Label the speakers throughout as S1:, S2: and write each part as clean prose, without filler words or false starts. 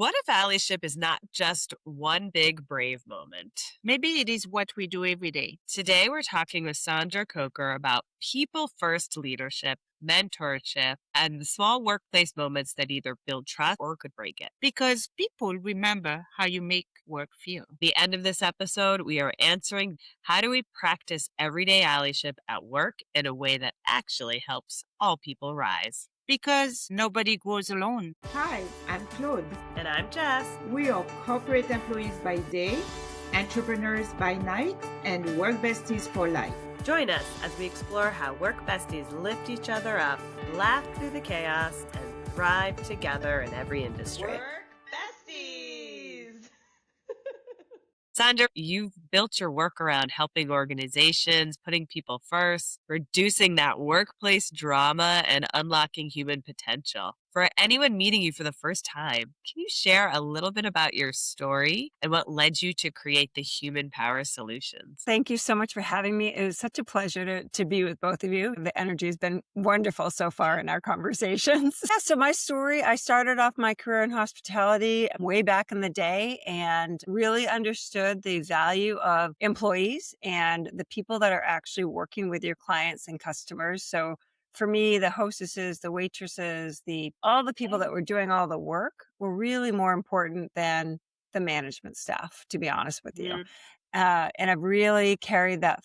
S1: What if allyship is not just one big brave moment?
S2: Maybe it is what we do every day.
S1: Today, we're talking with Sandra Coker about people first leadership, mentorship, and the small workplace moments that either build trust or could break it.
S2: Because people remember how you make work feel.
S1: At the end of this episode, we are answering how do we practice everyday allyship at work in a way that actually helps all people rise.
S2: Because nobody grows alone.
S3: Hi, I'm Claude.
S1: And I'm Jess.
S3: We are corporate employees by day, entrepreneurs by night, and work besties for life.
S1: Join us as we explore how work besties lift each other up, laugh through the chaos, and thrive together in every industry.
S3: Work besties!
S1: Sandra, you've built your work around helping organizations, putting people first, reducing that workplace drama, and unlocking human potential. For anyone meeting you for the first time, can you share a little bit about your story and what led you to create the Human Power Solutions?
S4: Thank you so much for having me. It was such a pleasure to be with both of you. The energy has been wonderful so far in our conversations. So my story, I started off my career in hospitality way back in the day and really understood the value of employees and the people that are actually working with your clients and customers. So for me, the hostesses, the waitresses, all the people that were doing all the work were really more important than the management staff, to be honest with you. And I've really carried that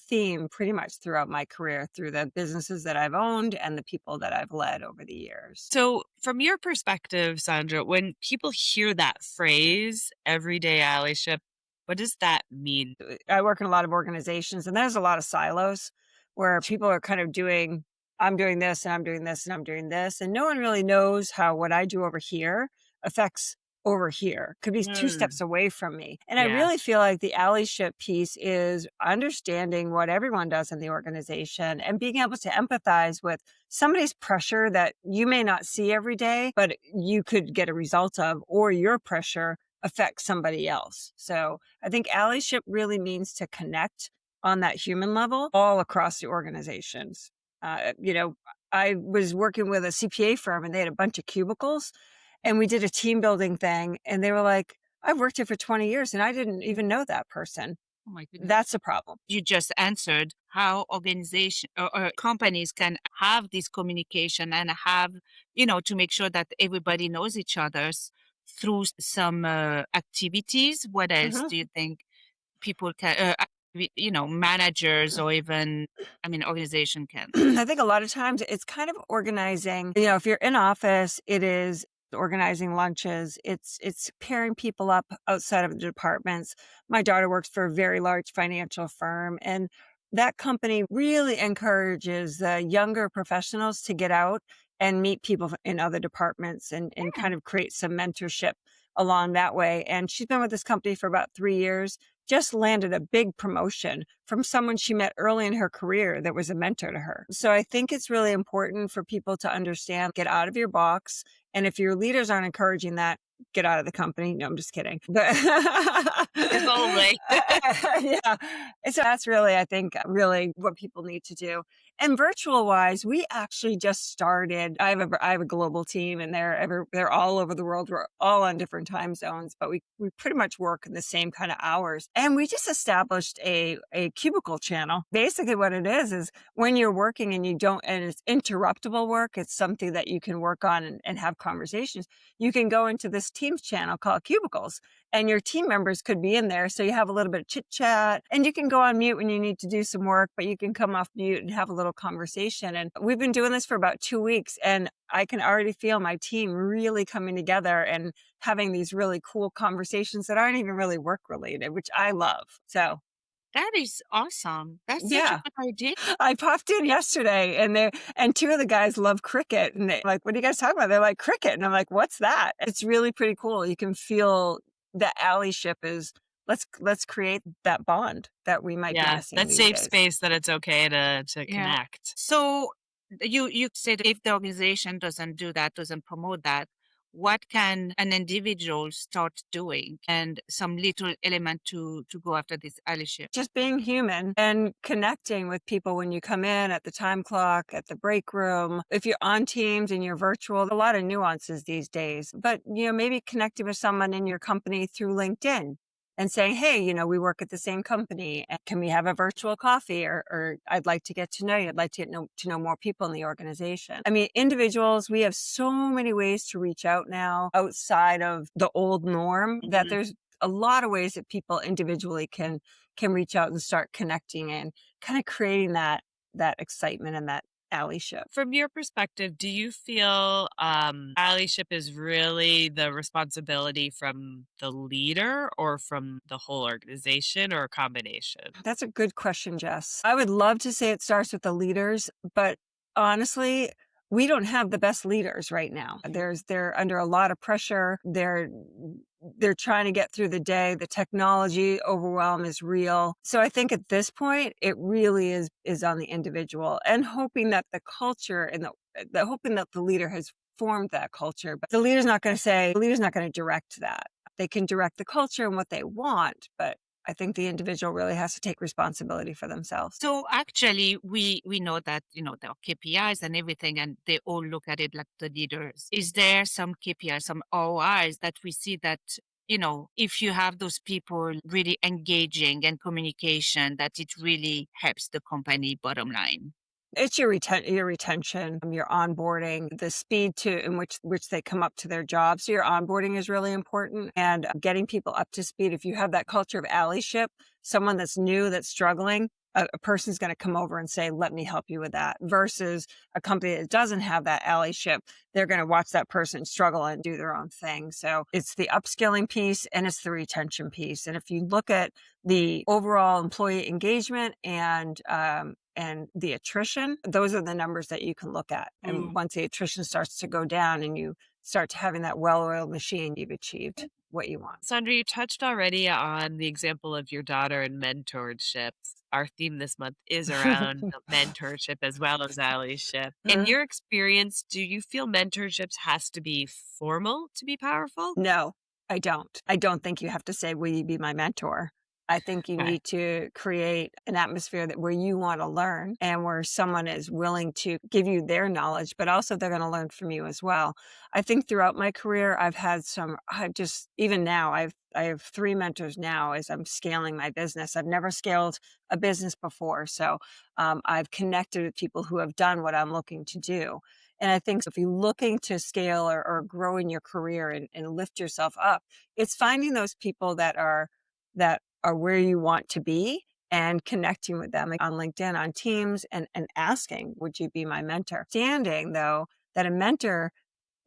S4: theme pretty much throughout my career, through the businesses that I've owned and the people that I've led over the years.
S1: So from your perspective, Sandra, when people hear that phrase, everyday allyship, what does that mean?
S4: I work in a lot of organizations and there's a lot of silos where people are kind of I'm doing this and I'm doing this and I'm doing this. And no one really knows how what I do over here affects over here. Could be 2 steps away from me. And I really feel like the allyship piece is understanding what everyone does in the organization and being able to empathize with somebody's pressure that you may not see every day, but you could get a result of, or your pressure affects somebody else. So I think allyship really means to connect on that human level all across the organizations. I was working with a CPA firm and they had a bunch of cubicles and we did a team building thing and they were like, I've worked here for 20 years and I didn't even know that person.
S2: Oh my goodness.
S4: That's a problem.
S2: You just answered how organization or companies can have this communication and have, to make sure that everybody knows each other through some activities. What else do you think people can, managers or even, organization can?
S4: I think a lot of times it's kind of organizing, if you're in office, it is organizing lunches. It's pairing people up outside of the departments. My daughter works for a very large financial firm and that company really encourages the younger professionals to get out and meet people in other departments and kind of create some mentorship along that way. And she's been with this company for about 3 years, just landed a big promotion from someone she met early in her career that was a mentor to her. So I think it's really important for people to understand, get out of your box. And if your leaders aren't encouraging that, get out of the company. No, I'm just kidding. But
S1: If only.
S4: yeah. And so that's really, I think, really what people need to do. And virtual wise, we actually just started. I have a global team and they're all over the world. We're all on different time zones, but we pretty much work in the same kind of hours. And we just established a cubicle channel. Basically what it is when you're working and it's interruptible work, it's something that you can work on and have conversations. You can go into this Teams channel called Cubicles and your team members could be in there. So you have a little bit of chit chat and you can go on mute when you need to do some work, but you can come off mute and have a little conversation. And we've been doing this for about 2 weeks and I can already feel my team really coming together and having these really cool conversations that aren't even really work related, which I love. So
S2: that is awesome. That's such a good idea.
S4: I popped in yesterday and 2 of the guys love cricket and they're like, what are you guys talking about? They're like, cricket. And I'm like, what's that? It's really pretty cool. You can feel the allyship is let's create that bond that we might be missing.
S1: That safe space that it's okay to connect.
S2: So you said if the organization doesn't do that, doesn't promote that, what can an individual start doing and some little element to go after this allyship?
S4: Just being human and connecting with people when you come in at the time clock, at the break room. If you're on Teams and you're virtual, a lot of nuances these days, but maybe connecting with someone in your company through LinkedIn and saying, hey, we work at the same company. And can we have a virtual coffee? Or I'd like to get to know you. I'd like to get to know more people in the organization. I mean, individuals, we have so many ways to reach out now outside of the old norm that there's a lot of ways that people individually can reach out and start connecting and kind of creating that excitement and that allyship.
S1: From your perspective, do you feel allyship is really the responsibility from the leader or from the whole organization, or a combination?
S4: That's a good question, Jess. I would love to say it starts with the leaders, but honestly, we don't have the best leaders right now. They're under a lot of pressure. They're trying to get through the day. The technology overwhelm is real. So I think at this point, it really is on the individual, and hoping that the culture and hoping that the leader has formed that culture. But the leader's not going to direct that. They can direct the culture and what they want, but I think the individual really has to take responsibility for themselves.
S2: So actually, we know that, there are KPIs and everything, and they all look at it like the leaders. Is there some KPIs, some ROIs that we see that, if you have those people really engaging and communication, that it really helps the company bottom line?
S4: It's your retention, your onboarding, the speed in which they come up to their job. So your onboarding is really important, and getting people up to speed. If you have that culture of allyship, someone that's new, that's struggling, a person's going to come over and say, let me help you with that, versus a company that doesn't have that allyship. They're going to watch that person struggle and do their own thing. So it's the upskilling piece and it's the retention piece. And if you look at the overall employee engagement and the attrition, those are the numbers that you can look at. And once the attrition starts to go down and you start to having that well-oiled machine, you've achieved what you want.
S1: Sandra, you touched already on the example of your daughter and mentorships. Our theme this month is around mentorship as well as allyship. In your experience, do you feel mentorships has to be formal to be powerful?
S4: No, I don't. I don't think you have to say, will you be my mentor? I think you need to create an atmosphere where you want to learn and where someone is willing to give you their knowledge, but also they're going to learn from you as well. I think throughout my career, even now, I have 3 mentors now as I'm scaling my business. I've never scaled a business before. So I've connected with people who have done what I'm looking to do. And I think if you're looking to scale or grow in your career and lift yourself up, it's finding those people that are where you want to be and connecting with them on LinkedIn, on Teams, and asking, would you be my mentor? Understanding, though, that a mentor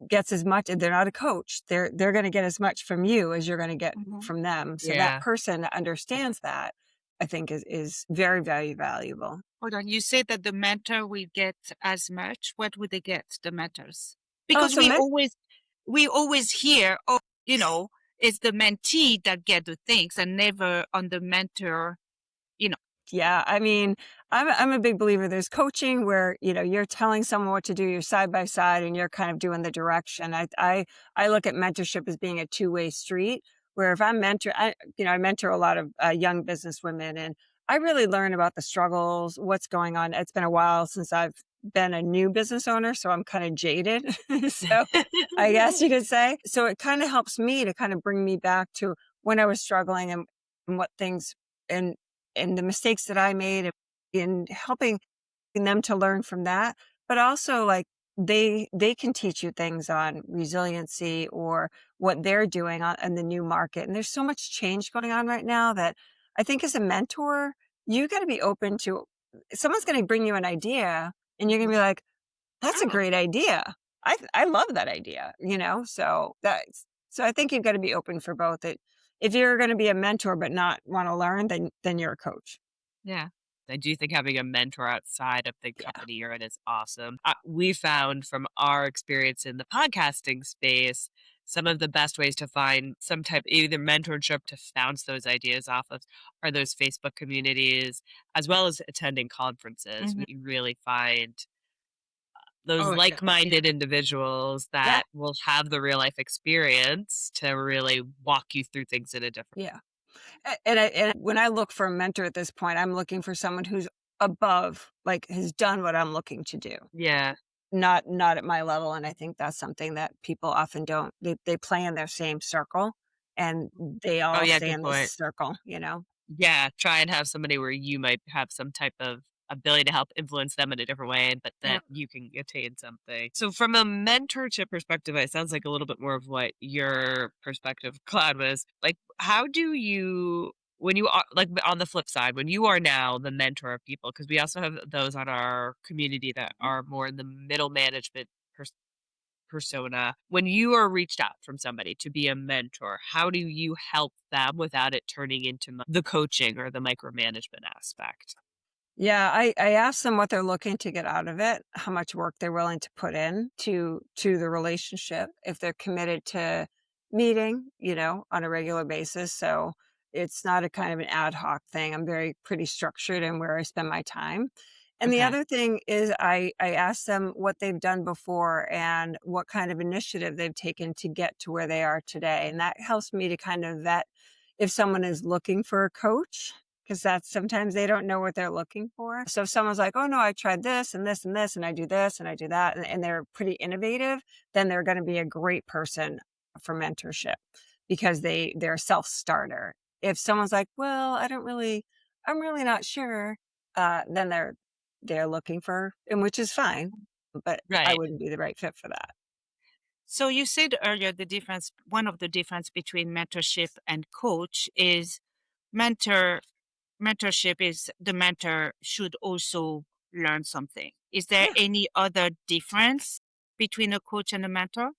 S4: gets as much, and they're not a coach. They're going to get as much from you as you're going to get from them. So that person that understands that, I think, is very, very valuable.
S2: Hold on. You said that the mentor will get as much. What would they get, the mentors? Because we always hear, it's the mentee that get the things and never on the mentor,
S4: Yeah, I mean, I'm a big believer. There's coaching where, you're telling someone what to do, you're side by side and you're kind of doing the direction. I look at mentorship as being a two-way street, where if I'm I mentor a lot of young business women, and I really learn about the struggles, what's going on. It's been a while since I've been a new business owner, so I'm kind of jaded. So I guess you could say. So it kind of helps me to kind of bring me back to when I was struggling and what things and the mistakes that I made in helping them to learn from that. But also, like, they can teach you things on resiliency or what they're doing in the new market. And there's so much change going on right now that I think as a mentor, you got to be open to someone's going to bring you an idea and you're going to be like, that's a great idea. I love that idea, so I think you've got to be open for both. If you're going to be a mentor but not want to learn, then you're a coach.
S1: Yeah. I do think having a mentor outside of the company you're in is awesome. We found from our experience in the podcasting space, some of the best ways to find some type of either mentorship to bounce those ideas off of are those Facebook communities, as well as attending conferences. We really find those
S2: Oh, yeah.
S1: like-minded individuals
S4: Yeah.
S1: that will have the real life experience to really walk you through things in a different.
S4: Yeah. And when I look for a mentor at this point, I'm looking for someone who's above, like has done what I'm looking to do,
S1: Yeah.
S4: not at my level. And I think that's something that people often don't. They play in their same circle, and they
S1: Oh,
S4: all
S1: yeah,
S4: stay
S1: good
S4: in this
S1: point.
S4: circle. You know.
S1: Yeah, try and have somebody where you might have some type of ability to help influence them in a different way, but
S4: Yeah.
S1: that you can attain something. So from a mentorship perspective, it sounds like a little bit more of what your perspective, Claude, was. Like, how do you, when you are, like on the flip side, when you are now the mentor of people, because we also have those on our community that are more in the middle management persona, when you are reached out from somebody to be a mentor, how do you help them without it turning into the coaching or the micromanagement aspect?
S4: Yeah, I ask them what they're looking to get out of it, how much work they're willing to put in to the relationship, if they're committed to meeting, on a regular basis. So it's not a kind of an ad hoc thing. I'm very pretty structured in where I spend my time. And the
S1: Okay.
S4: other thing is I ask them what they've done before and what kind of initiative they've taken to get to where they are today. And that helps me to kind of vet if someone is looking for a coach, because that's sometimes they don't know what they're looking for. So if someone's like, oh no, I tried this and this and this, and I do this and I do that, and they're pretty innovative, then they're going to be a great person for mentorship because they're a self-starter. If someone's like, well, I'm really not sure, then they're looking for, and which is fine, but I
S1: Right.
S4: wouldn't be the right fit for that.
S2: So you said earlier one of the difference between mentorship and coach is mentor mentorship is the mentor should also learn something. Is there
S4: Yeah.
S2: any other difference between a coach and a mentor?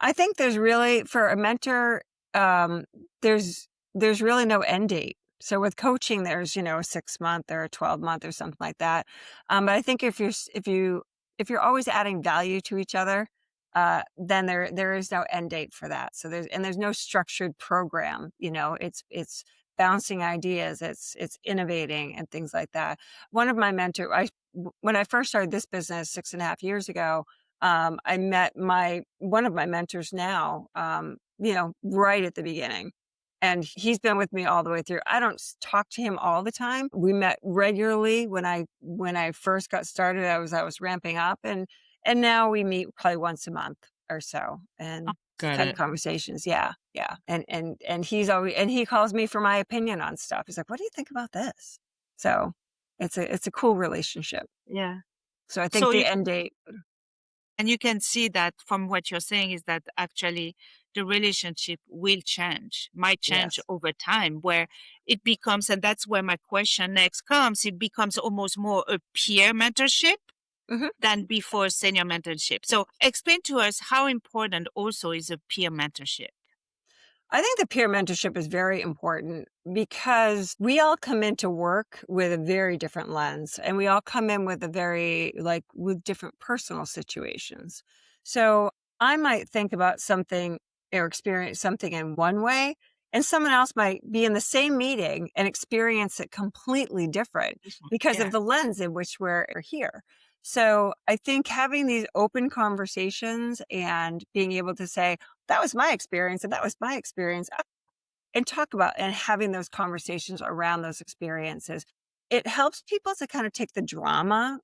S4: I think there's really for a mentor, um, there's really no end date. So with coaching, there's a 6 month or a 12 month or something like that. But I think if you're always adding value to each other, then there is no end date for that. So there's no structured program. It's bouncing ideas, it's innovating and things like that. One of my when I first started this business 6.5 years ago, I met one of my mentors now, right at the beginning. And he's been with me all the way through. I don't talk to him all the time. We met regularly when I first got started. I was ramping up, and now we meet probably once a month or so, and
S1: Got
S4: kind of
S1: it.
S4: conversations. Yeah, yeah. And he calls me for my opinion on stuff. He's like, "What do you think about this?" So it's a cool relationship.
S2: Yeah.
S4: So I think
S2: So
S4: the end date.
S2: and you can see that from what you're saying is that actually the relationship will change, might change
S4: Yes.
S2: over time, where it becomes, and that's where my question next comes, it becomes almost more a peer mentorship
S4: Mhm.
S2: than before senior mentorship. So explain to us how important also is a peer mentorship.
S4: I think the peer mentorship is very important because we all come into work with a very different lens, and we all come in with with different personal situations. So I might think about something or experience something in one way, and someone else might be in the same meeting and experience it completely different because
S2: Yeah.
S4: of the lens in which we're here. So I think having these open conversations and being able to say, that was my experience and that was my experience, and talk about and having those conversations around those experiences, it helps people to kind of take the drama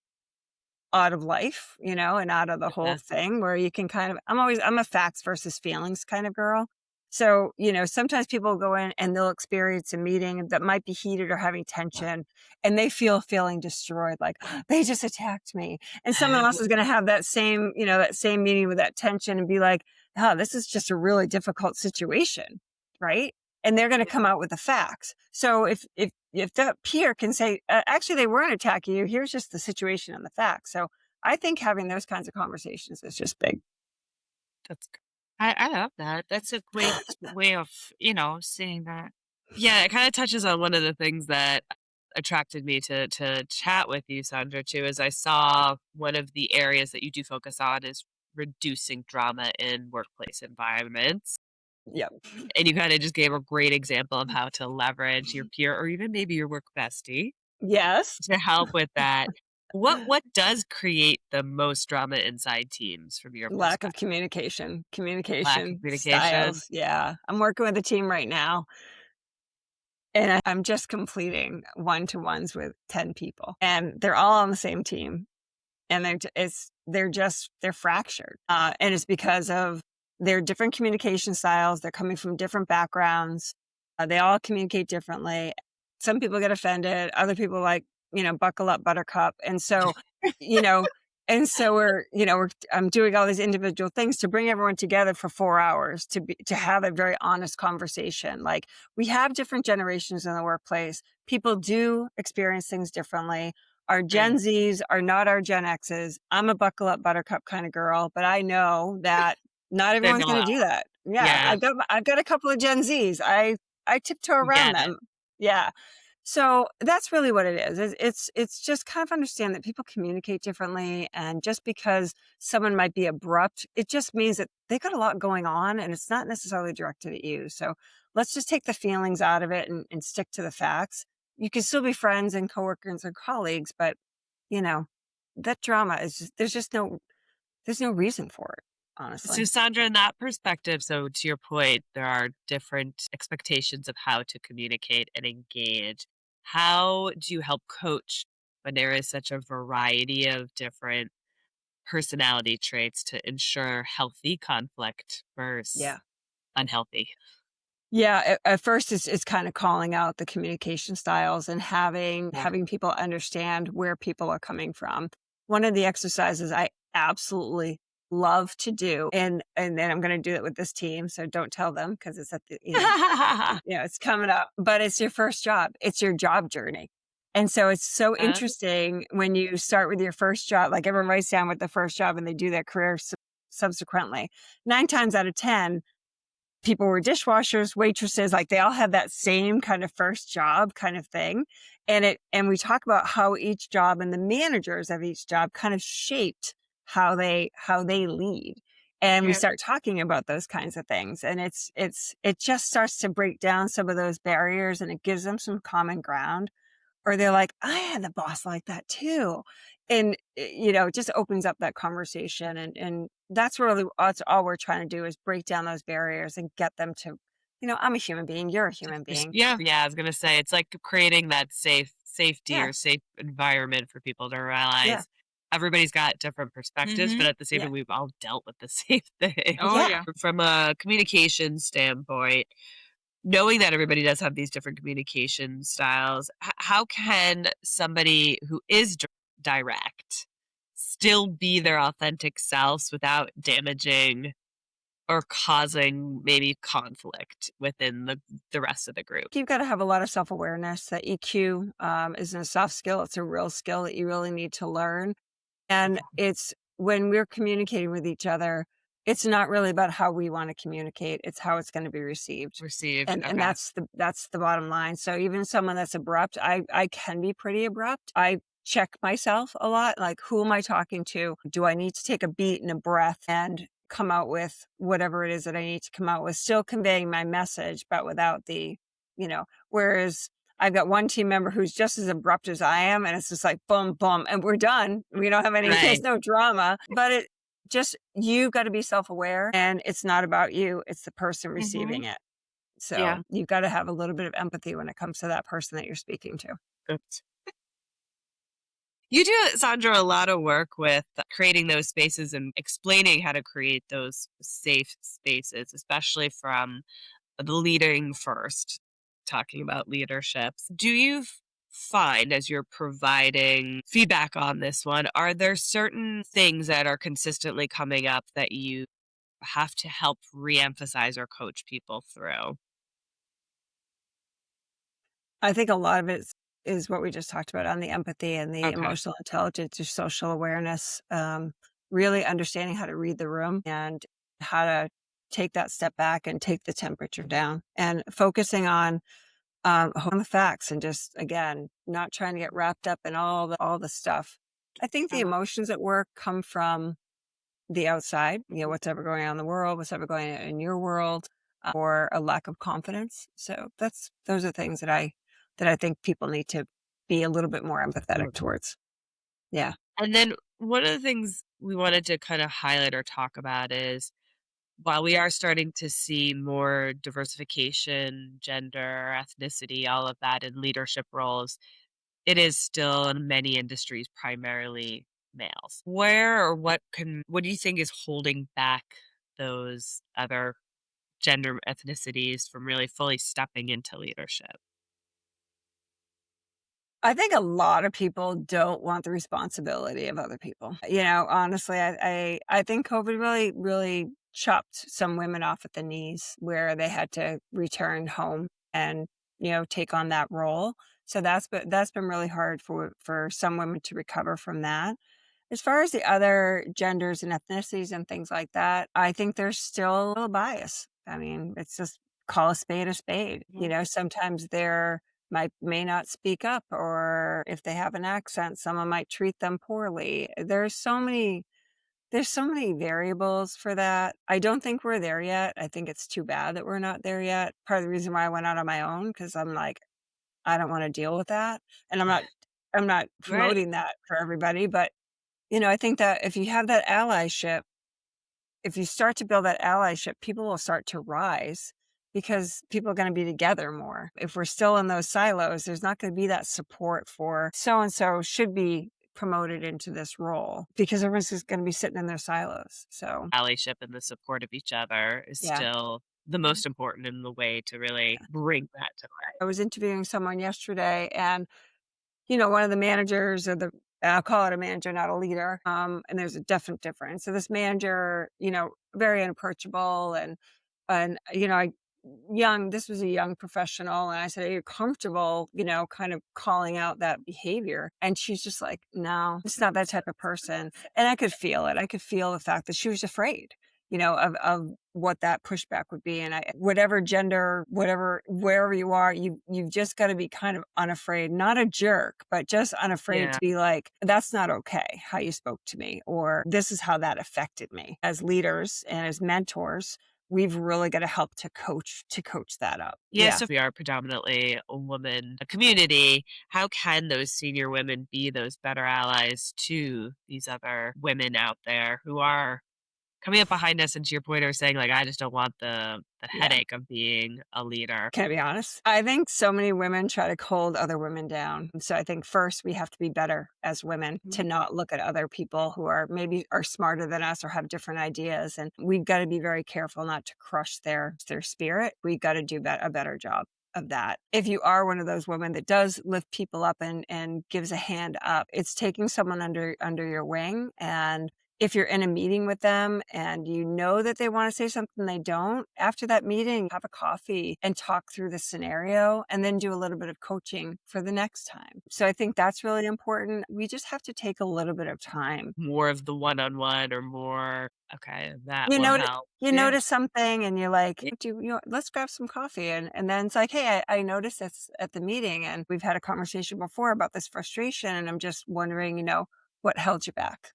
S4: out of life, and out of the whole
S1: Yeah.
S4: thing, where you can kind of, I'm a facts versus feelings kind of girl. So, sometimes people go in and they'll experience a meeting that might be heated or having tension, and they feeling destroyed, like they just attacked me. And someone else is going to have that same meeting with that tension and be like, oh, this is just a really difficult situation. Right. And they're going to come out with the facts. So if that peer can say, actually, they weren't attacking you, here's just the situation and the facts. So I think having those kinds of conversations is just big.
S1: That's
S2: I love that. That's a great way of, seeing that.
S1: Yeah, it kind of touches on one of the things that attracted me to chat with you, Sandra, too, is I saw one of the areas that you do focus on is reducing drama in workplace environments.
S4: Yeah.
S1: And you kind of just gave a great example of how to leverage your peer or even maybe your work bestie
S4: Yes.
S1: to help with that. What does create the most drama inside teams from your
S4: Lack of
S1: perspective?
S4: communication,
S1: Lack of
S4: communication
S1: communication?
S4: styles. Yeah. I'm working with a team right now and I'm just completing one-to-ones with 10 people and they're all on the same team and they're fractured. And it's because of their different communication styles. They're coming from different backgrounds. They all communicate differently. Some people get offended. Other people like, buckle up, buttercup. And so, you know, I'm doing all these individual things to bring everyone together for 4 hours to have a very honest conversation. Like we have different generations in the workplace. People do experience things differently. Our Gen
S1: Right.
S4: Zs are not our Gen Xs. I'm a buckle up buttercup kind of girl, but I know that not
S1: They're
S4: everyone's going
S1: not.
S4: to do that. Yeah,
S1: Yeah,
S4: I've got a couple of Gen Zs. I tiptoe around
S1: get it.
S4: them. Yeah. So that's really what it is. It's just kind of understand that people communicate differently, and just because someone might be abrupt, it just means that they got a lot going on, and it's not necessarily directed at you. So let's just take the feelings out of it and stick to the facts. You can still be friends and coworkers and colleagues, but you know that drama is there's no reason for it,
S1: So,
S4: honestly.
S1: Sandra, in that perspective, so to your point, there are different expectations of how to communicate and engage. How do you help coach when there is such a variety of different personality traits to ensure healthy conflict versus
S4: Yeah.
S1: unhealthy?
S4: Yeah, at first it's kind of calling out the communication styles and having
S1: Yeah.
S4: having people understand where people are coming from. One of the exercises I absolutely love to do, and then I'm going to do it with this team, so don't tell them because it's at the it's coming up, but it's your first job. It's your job journey. And so it's so
S1: Uh,
S4: interesting when you start with your first job, like everyone writes down with the first job and they do their career subsequently. 9 times out of 10, people were dishwashers, waitresses, like they all had that same kind of first job kind of thing. And we talk about how each job and the managers of each job kind of shaped how they lead. And we
S2: Yeah.
S4: start talking about those kinds of things. And it just starts to break down some of those barriers and it gives them some common ground. Or they're like, I had a boss like that too. And, it just opens up that conversation. And that's all we're trying to do is break down those barriers and get them to, I'm a human being. You're a human being.
S1: yeah, I was gonna say it's like creating that safety
S4: Yeah.
S1: or safe environment for people to
S4: Yeah.
S1: realize everybody's got different perspectives, but
S2: Mhm.
S1: at the same
S4: Yeah.
S1: time, we've all dealt with the same thing.
S2: Oh,
S4: Yeah.
S2: yeah.
S1: From a communication standpoint, knowing that everybody does have these different communication styles, how can somebody who is direct still be their authentic selves without damaging or causing maybe conflict within the rest of the group?
S4: You've got to have a lot of self-awareness. That EQ isn't a soft skill. It's a real skill that you really need to learn. And it's when we're communicating with each other, it's not really about how we want to communicate. It's how it's going to be received.
S1: Received.
S4: And
S1: Okay.
S4: that's the bottom line. So even someone that's abrupt, I can be pretty abrupt. I check myself a lot. Like, who am I talking to? Do I need to take a beat and a breath and come out with whatever it is that I need to come out with, still conveying my message, but without whereas I've got one team member who's just as abrupt as I am, and it's just like boom, boom, and we're done. We don't have any, there's
S1: Right.
S4: no drama, but you've got to be self-aware, and it's not about you, it's the person receiving it.
S2: Yeah.
S4: So you've got to have a little bit of empathy when it comes to that person that you're speaking to.
S1: Oops. You do, Sandra, a lot of work with creating those spaces and explaining how to create those safe spaces, especially from the leading first, talking about leaderships. Do you find as you're providing feedback on this one, are there certain things that are consistently coming up that you have to help reemphasize or coach people through?
S4: I think a lot of it is what we just talked about on the empathy and the
S1: Okay.
S4: emotional intelligence or social awareness, really understanding how to read the room and how to take that step back and take the temperature down and focusing on the facts and just, again, not trying to get wrapped up in all the stuff. I think the emotions at work come from the outside, what's ever going on in the world, what's ever going on in your world, or a lack of confidence. So those are things that I think people need to be a little bit more empathetic towards. Yeah.
S1: And then one of the things we wanted to kind of highlight or talk about is while we are starting to see more diversification, gender, ethnicity, all of that in leadership roles, it is still in many industries primarily males. Where or what do you think is holding back those other gender ethnicities from really fully stepping into leadership?
S4: I think a lot of people don't want the responsibility of other people. Honestly, I think COVID really chopped some women off at the knees where they had to return home and, take on that role. So that's been really hard for some women to recover from that. As far as the other genders and ethnicities and things like that, I think there's still a bias. I mean, it's just call a spade a spade. Sometimes they're may not speak up, or if they have an accent, someone might treat them poorly. There's so many variables for that. I don't think we're there yet. I think it's too bad that we're not there yet. Part of the reason why I went out on my own, because I'm like, I don't want to deal with that. And I'm not
S1: Right.
S4: promoting that for everybody, but I think that if you have that allyship, if you start to build that allyship, people will start to rise because people are going to be together more. If we're still in those silos, there's not going to be that support for so and so should be promoted into this role because everyone's just going to be sitting in their silos. So,
S1: Allyship and the support of each other is
S4: yeah.
S1: still the most important in the way to really bring that to life.
S4: I was interviewing someone yesterday, and one of the managers or I'll call it a manager, not a leader. And there's a definite difference. So this manager, very unapproachable and, this was a young professional. And I said, are you comfortable, kind of calling out that behavior? And she's just like, no, it's not that type of person. And I could feel it. I could feel the fact that she was afraid, of what that pushback would be. And whatever gender, wherever you are, you've just got to be kind of unafraid, not a jerk, but just unafraid
S1: Yeah.
S4: to be like, that's not okay how you spoke to me, or this is how that affected me. As leaders and as mentors, we've really got to help to coach that up.
S1: Yeah, so we are predominantly a woman community. How can those senior women be those better allies to these other women out there who are coming up behind us and to your point are saying like, I just don't want the
S4: Yeah.
S1: headache of being a leader.
S4: Can I be honest? I think so many women try to hold other women down. So I think first we have to be better as women to not look at other people who are maybe are smarter than us or have different ideas. And we've got to be very careful not to crush their spirit. We've got to do a better job of that. If you are one of those women that does lift people up and gives a hand up, it's taking someone under your wing. And if you're in a meeting with them and you know that they want to say something they don't, after that meeting, have a coffee and talk through the scenario and then do a little bit of coaching for the next time. So I think that's really important. We just have to take a little bit of time.
S1: More of the one-on-one or more, okay, that
S4: You
S1: will
S4: know,
S1: help.
S4: you
S1: Yeah.
S4: notice something and you're like,
S1: Yeah.
S4: let's grab some coffee. And then it's like, hey, I noticed this at the meeting and we've had a conversation before about this frustration. And I'm just wondering, what held you back?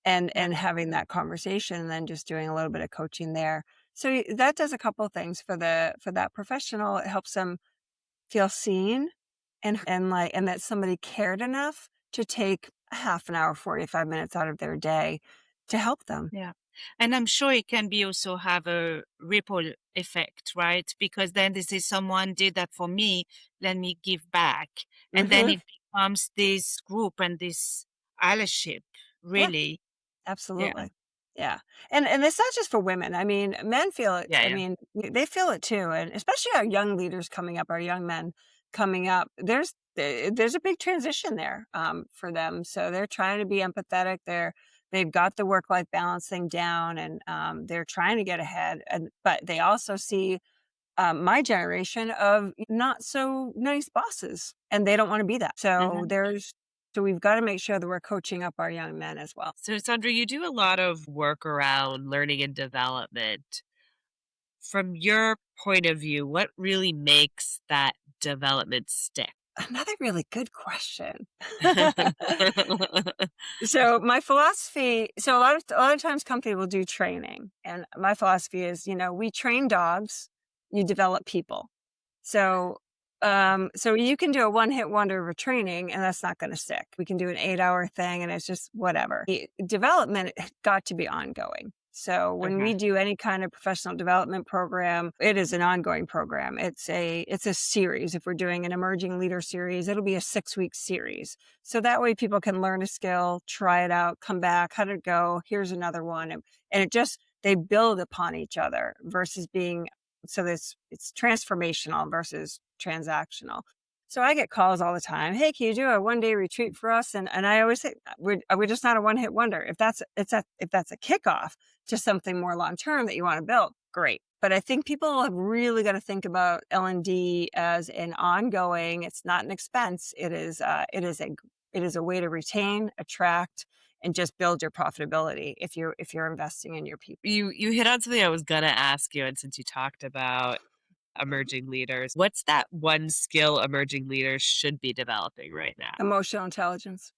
S4: And having that conversation and then just doing a little bit of coaching there. So that does a couple of things for that professional. It helps them feel seen and that somebody cared enough to take a half an hour, 45 minutes out of their day to help them.
S2: Yeah. And I'm sure it can be also have a ripple effect, right? Because then this is someone did that for me, let me give back. And then it becomes this group and this allyship,
S4: Yeah.
S2: really.
S4: Absolutely. Yeah. And it's not just for women. I mean, men feel it. I mean, they feel it too. And especially our young leaders coming up, our young men coming up, there's a big transition there for them. So they're trying to be empathetic. They've got the work-life balance thing down and they're trying to get ahead. But they also see my generation of not so nice bosses and they don't want to be that. So So we've got to make sure that we're coaching up our young men as well.
S1: So, Sandra, you do a lot of work around learning and development. From your point of view, what really makes that development stick?
S4: Another really good question. So my philosophy, so a lot of times company will do training. And my philosophy is, we train dogs, you develop people. So So you can do a one-hit wonder of a training and that's not going to stick. We can do an 8-hour thing and it's just whatever. The development got to be ongoing. So when we do any kind of professional development program, it is an ongoing program. It's a series. If we're doing an emerging leader series, it'll be a 6-week series. So that way people can learn a skill, try it out, come back, how did it go? Here's another one. And it just, they build upon each other versus being, so it's transformational versus transactional. So I get calls all the time. Hey, can you do a 1-day retreat for us? And I always say, we're just not a one-hit wonder. If that's a kickoff to something more long-term that you want to build, great. But I think people have really got to think about L&D as an ongoing. It's not an expense. It is a way to retain, attract, and just build your profitability if you're investing in your people.
S1: You hit on something I was gonna ask you, and since you talked about emerging leaders, what's that one skill emerging leaders should be developing right now?
S4: Emotional intelligence.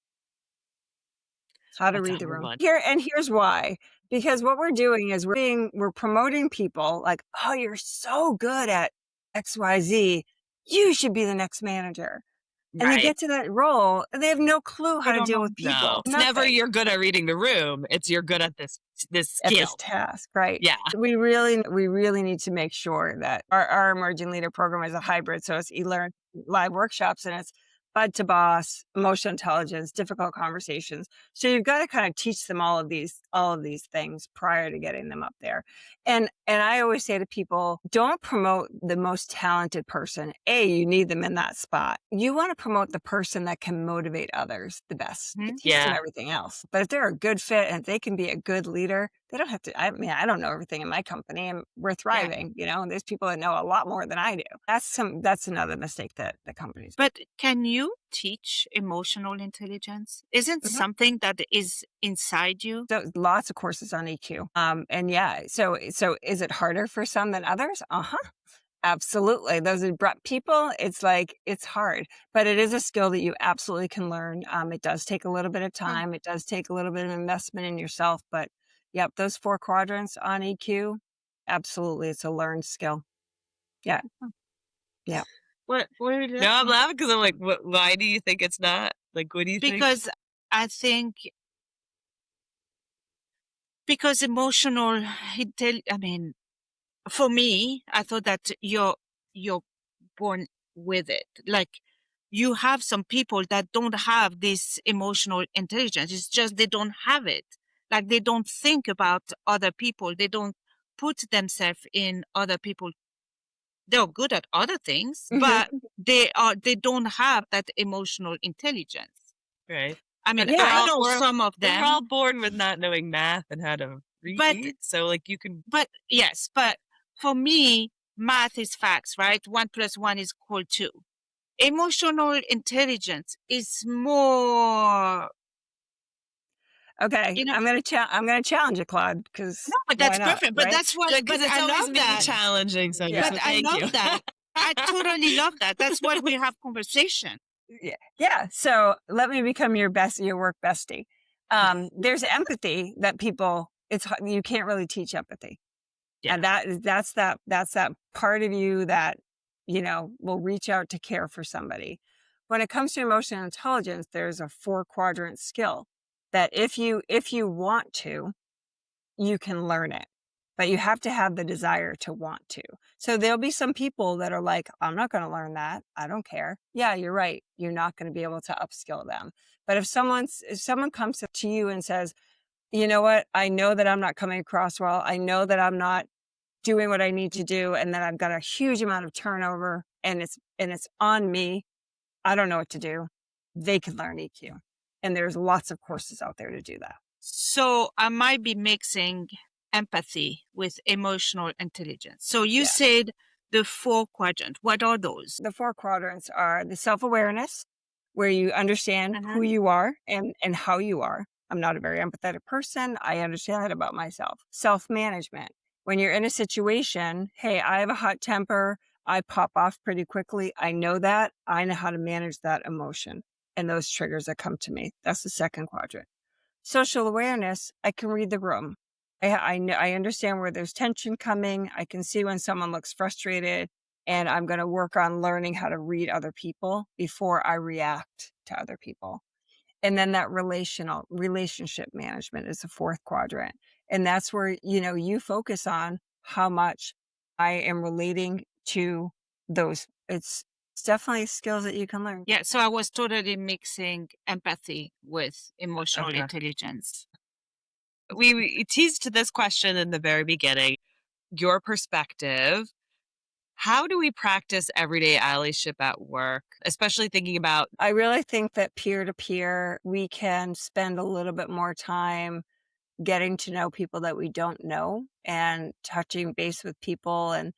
S4: How to
S1: That's a
S4: read the
S1: hard
S4: room.
S1: one.
S4: Here's why. Because what we're doing is we're promoting people like, oh, you're so good at XYZ. You should be the next manager. And they get to that role and they have no clue how to deal with people.
S1: No. It's never you're good at reading the room. It's you're good at this skill.
S4: At this task, right?
S1: Yeah.
S4: We really need to make sure that our emerging leader program is a hybrid. So it's e-learn live workshops and it's bud to boss, emotional intelligence, difficult conversations. So you've got to kind of teach them all of these things prior to getting them up there. And I always say to people, don't promote the most talented person. You need them in that spot. You want to promote the person that can motivate others the best. Teach them everything else. But if they're a good fit and they can be a good leader, they don't have to. I mean, I don't know everything in my company and we're thriving, and there's people that know a lot more than I do. That's another mistake that the companies.
S2: But can you teach emotional intelligence? Isn't something that is inside you?
S4: So lots of courses on EQ. And yeah, so is it harder for some than others? Absolutely. Those abrupt people, it's hard, but it is a skill that you absolutely can learn. It does take a little bit of time. It does take a little bit of investment in yourself, but yep, those 4 quadrants on EQ, absolutely. It's a learned skill. Yeah. Yeah.
S2: What are you
S1: No, I'm laughing because I'm like, why do you think it's not? Like, what do you think?
S2: Because I think emotional for me, I thought that you're born with it. Like you have some people that don't have this emotional intelligence. It's just they don't have it. Like they don't think about other people. They don't put themselves in other people. They're good at other things, but they don't have that emotional intelligence.
S1: Right.
S2: I mean, I know some of them.
S1: They're all born with not knowing math and how to read. So like you can.
S2: But yes, but for me, math is facts, right? 1 + 1 is equal 2. Emotional intelligence is more.
S4: Okay, I'm gonna challenge you, Claude, because
S2: no, but that's perfect. But that's what.
S1: Because it's always been challenging. So
S2: but
S1: so
S2: I love that. I totally love that. That's why we have conversation.
S4: Yeah. So let me become your work bestie. There's empathy that people. You can't really teach empathy. Yeah. And that's that part of you that, will reach out to care for somebody. When it comes to emotional intelligence, there's a 4-quadrant skill that if you want to, you can learn it, but you have to have the desire to want to. So there'll be some people that are like, I'm not going to learn that. I don't care. Yeah, you're right. You're not going to be able to upskill them. But if someone comes to you and says, you know what, I know that I'm not coming across well. I know that I'm not doing what I need to do and that I've got a huge amount of turnover and it's on me. I don't know what to do. They can learn EQ. And there's lots of courses out there to do that.
S2: So I might be mixing empathy with emotional intelligence. So you said the 4 quadrants. What are those?
S4: The 4 quadrants are the self-awareness, where you understand who you are and how you are. I'm not a very empathetic person. I understand that about myself. Self-management. When you're in a situation, hey, I have a hot temper. I pop off pretty quickly. I know that. I know how to manage that emotion and those triggers that come to me. That's the 2nd quadrant. Social awareness. I can read the room. I understand where there's tension coming. I can see when someone looks frustrated. And I'm going to work on learning how to read other people before I react to other people. And then that relationship management is the fourth quadrant. And that's where, you focus on how much I am relating to those. It's definitely skills that you can learn.
S2: Yeah. So I was totally mixing empathy with emotional
S1: Okay.
S2: intelligence.
S1: We teased this question in the very beginning. Your perspective. How do we practice everyday allyship at work, especially thinking about?
S4: I really think that peer to peer, we can spend a little bit more time getting to know people that we don't know and touching base with people and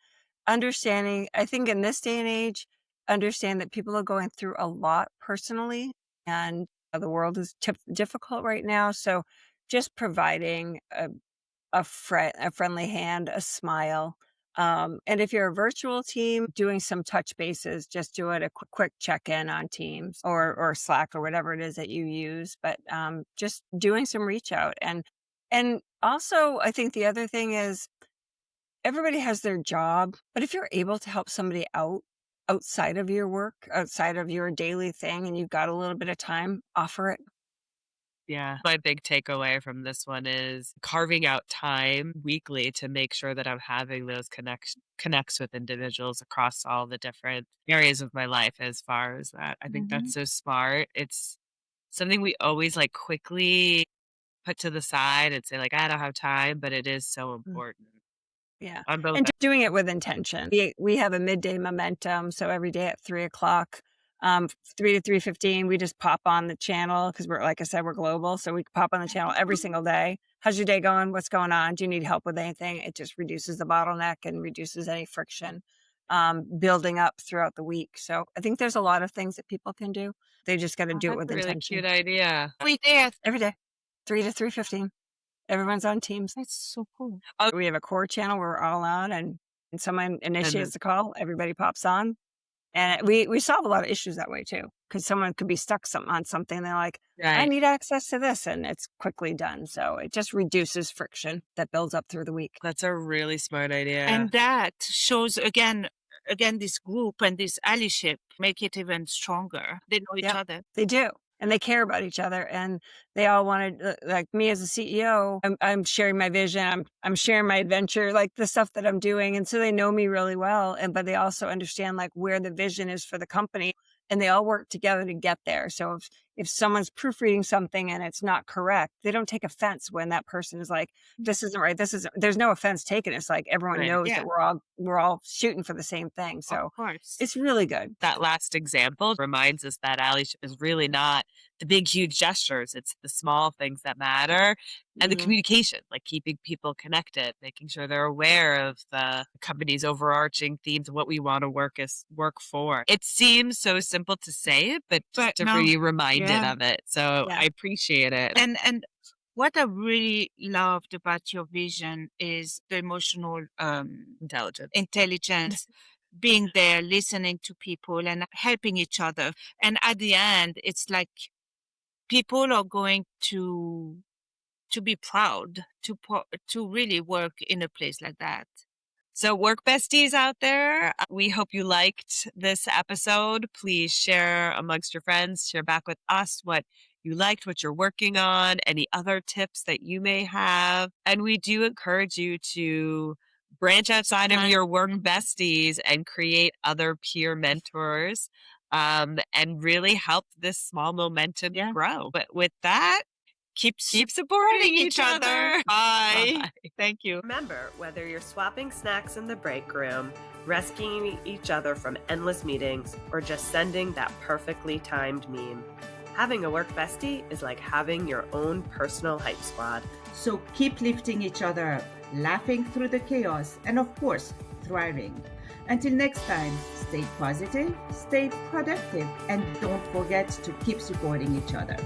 S4: understanding. I think in this day and age, understand that people are going through a lot personally, and the world is difficult right now. So just providing a friendly hand, a smile. And if you're a virtual team, doing some touch bases, just do it a quick check-in on Teams or Slack or whatever it is that you use. But just doing some reach out. And also, I think the other thing is everybody has their job, but if you're able to help somebody out outside of your work, outside of your daily thing, and you've got a little bit of time, offer it.
S1: Yeah. My big takeaway from this one is carving out time weekly to make sure that I'm having those connects with individuals across all the different areas of my life as far as that. I think that's so smart. It's something we always quickly put to the side and say I don't have time, but it is so important.
S4: Yeah.
S1: On both
S4: And doing it with intention. We have a midday momentum. So every day at 3:00, 3 to 3:15, we just pop on the channel because like I said, we're global. So we pop on the channel every single day. How's your day going? What's going on? Do you need help with anything? It just reduces the bottleneck and reduces any friction building up throughout the week. So I think there's a lot of things that people can do. They just got to do it with
S1: really
S4: intention.
S1: cute idea.
S2: Every day.
S4: Every day, 3 to 3:15. Everyone's on Teams.
S2: That's so cool.
S4: We have a core channel where we're all on, and someone initiates the call, everybody pops on. And we solve a lot of issues that way too, because someone could be stuck on something. They're like, I need access to this, and it's quickly done. So it just reduces friction that builds up through the week.
S1: That's a really smart idea.
S2: And that shows again, this group and this allyship make it even stronger. They know each other.
S4: They do. And they care about each other, and they all wanted, like me as a CEO, I'm sharing my vision. I'm sharing my adventure, the stuff that I'm doing. And so they know me really well. But they also understand where the vision is for the company, and they all work together to get there. So if someone's proofreading something and it's not correct, they don't take offense when that person is like, this isn't right. There's no offense taken. It's everyone knows that we're all shooting for the same thing. So
S2: of course,
S4: it's really good.
S1: That last example reminds us that allyship is really not the big, huge gestures. It's the small things that matter and the communication, keeping people connected, making sure they're aware of the company's overarching themes and what we want to work for. It seems so simple to say it, but to be reminded of it. So I appreciate it.
S2: And what I really loved about your vision is the emotional intelligence. Being there, listening to people and helping each other. And at the end, it's people are going to be proud to really work in a place like that.
S1: So work besties out there, we hope you liked this episode. Please share amongst your friends, share back with us what you liked, what you're working on, any other tips that you may have. And we do encourage you to branch outside of your work besties and create other peer mentors and really help this small momentum grow. But with that, keep supporting each other. Bye.
S2: Thank you.
S5: Remember, whether you're swapping snacks in the break room, rescuing each other from endless meetings, or just sending that perfectly timed meme, having a work bestie is like having your own personal hype squad.
S3: So keep lifting each other up, laughing through the chaos, and of course, thriving. Until next time, stay positive, stay productive, and don't forget to keep supporting each other.